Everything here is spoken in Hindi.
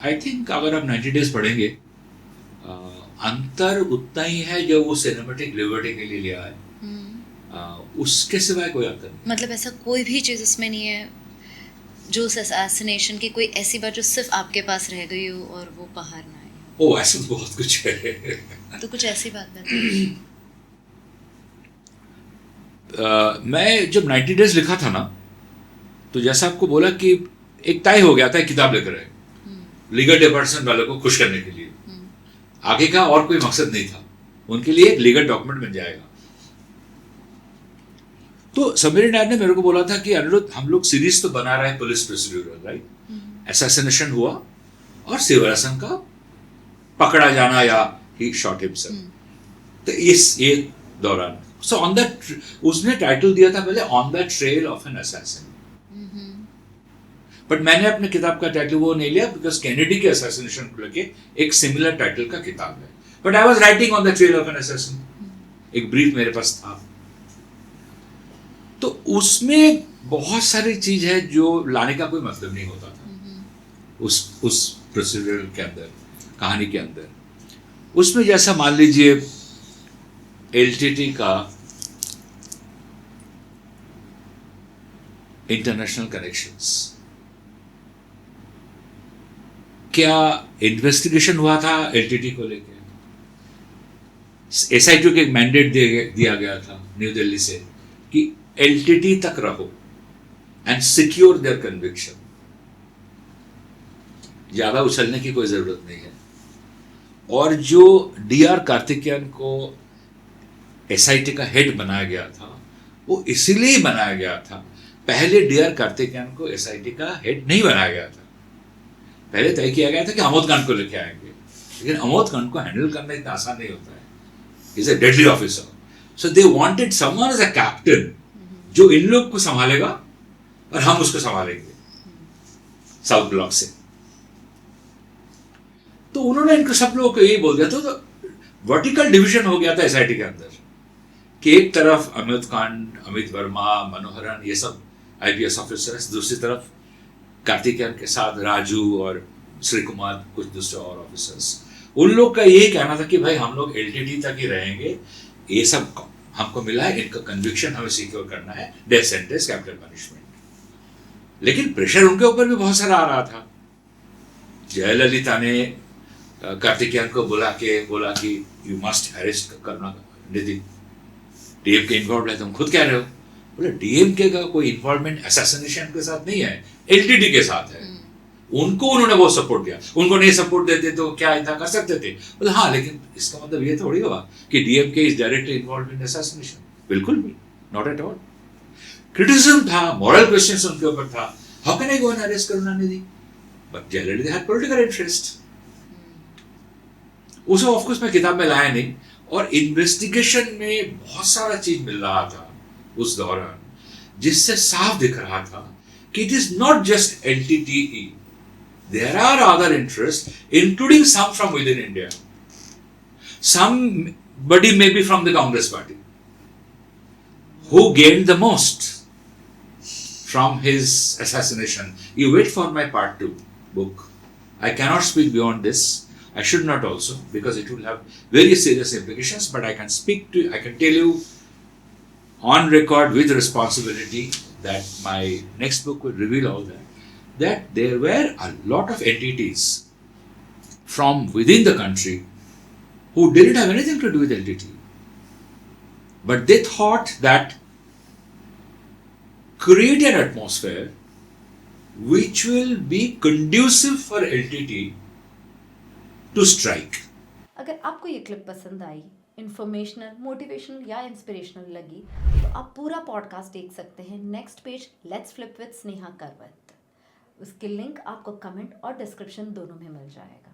आई थिंक अगर आप 90 डेज पढ़ेंगे, अंतर उतना ही है जो वो सिनेमेटिक लिबर्टी के लिए लिया है। उसके सिवाय कोई अंतर नहीं। मतलब ऐसा कोई भी चीज़ उसमें नहीं है जो उस असैसिनेशन की कोई ऐसी बात जो सिर्फ आपके पास रह गई हो और वो बाहर ना आई ओ, ऐसा तो बहुत कुछ है। हो, तो कुछ ऐसी बात बताइए। मैं जब 90 डेज लिखा था ना, तो जैसा आपको बोला कि एक तय हो गया था, एक किताब लेकर आए लीगल डिपार्टमेंट वालों को खुश करने के लिए। आगे का और कोई मकसद नहीं था, उनके लिए एक लीगल डॉक्यूमेंट बन जाएगा। तो समीर नायक ने मेरे को बोला था कि अनिरुद्ध, हम लोग सीरीज तो बना रहे हैं पुलिस प्रोसीड्यूरल, राइट, असैसिनेशन हुआ और शिवरासन का पकड़ा जाना या ही शॉट हिमसेल्फ। तो ये दौरान सो ऑन दैट, उसने टाइटल दिया था पहले on the trail of an assassin. But मैंने अपने किताब का टाइटल वो नहीं लिया बिकॉज कैनेडी के असैसिनेशन को लेके एक सिमिलर टाइटल का किताब है। But I was writing on the trail of an assassin, एक ब्रीफ मेरे पास था। तो उसमें बहुत सारी चीज है जो लाने का कोई मतलब नहीं होता था उस प्रोसीजर के अंदर, कहानी के अंदर। उसमें जैसा मान लीजिए एलटीटी का इंटरनेशनल कनेक्शंस, क्या इन्वेस्टिगेशन हुआ था एलटीटी को लेकर? एसआईटी को एक मैंडेट दिया गया था न्यू दिल्ली से कि एलटीटी तक रहो एंड सिक्योर देयर कन्विक्शन। ज्यादा उछलने की कोई जरूरत नहीं है। और जो डीआर कार्तिकेयन को एसआईटी का हेड बनाया गया था, वो इसीलिए बनाया गया था। पहले डीआर कार्तिकेयन को एसआईटी का हेड नहीं बनाया गया था। पहले तय किया गया था कि अमोद कांत को लेके आएंगे, लेकिन अमोद कांत को हैंडल करना इतना आसान नहीं होता है। Is a deadly officer, so they wanted someone as a captain जो इन लोग को संभालेगा और हम उसको संभालेंगे साउथ ब्लॉक से। तो उन्होंने इनको सब लोगों को यही बोल दिया था। तो वर्टिकल डिवीजन हो गया था एसआईटी के अंदर कि एक तरफ अमित कांत, अमित वर्मा, मनोहरन, ये सब आईपीएस ऑफिसर्स, दूसरी तरफ कार्तिकेयन के साथ राजू और श्री कुमार, कुछ दूसरे और ऑफिसर्स। उन लोग का यही कहना था कि भाई हम लोग एलटीटी तक ही रहेंगे, ये सब हमको मिला है, इनका कन्विक्शन हमें सिक्योर करना है, डेथ सेंटेंस, कैपिटल पनिशमेंट। लेकिन प्रेशर उनके ऊपर भी बहुत सारा आ रहा था। जयललिता ने कार्तिकेयन को बोला कि यू मस्ट अरेस्ट करना निधि, डीएमके इन्वॉल्व है। तुम खुद कह रहे हो। बोले डीएमके का कोई इन्वॉल्वमेंट असैसिनेशन के साथ नहीं है, एलटीटी के साथ है। उनको उन्होंने बहुत सपोर्ट दिया। उनको नहीं सपोर्ट देते तो क्या इतना कर सकते थे? बोले हाँ, लेकिन इसका मतलब ये थोड़ी हुआ कि DMK is directly involve in assassination. बिल्कुल भी नॉट एट ऑल। क्रिटिसिज्म था, मॉरल क्वेश्चंस उनके ऊपर था। How can I go and arrest Karunanidhi? But generally had political interest. उसे ऑफ कोर्स मैं किताब में लाया नहीं, और इन्वेस्टिगेशन में बहुत सारा चीज मिल रहा था उस दौरान जिससे साफ दिख रहा था कि it is not just LTTE, there are other interests, including some from within India. Somebody may be from the Congress party who gained the most from his assassination. You wait for my part 2 book. I cannot speak beyond this. I should not also, because it will have very serious implications, but I can tell you on record with responsibility that my next book will reveal all that there were a lot of entities from within the country who didn't have anything to do with LTT, but they thought that create an atmosphere which will be conducive for LTT to strike. अगर आपको ये क्लिप पसंद आई, इन्फॉर्मेशनल, मोटिवेशनल या इंस्पिरेशनल लगी, तो आप पूरा पॉडकास्ट देख सकते हैं next page let's flip with Sneha Karwat. उसकी लिंक आपको कमेंट और डिस्क्रिप्शन दोनों में मिल जाएगा।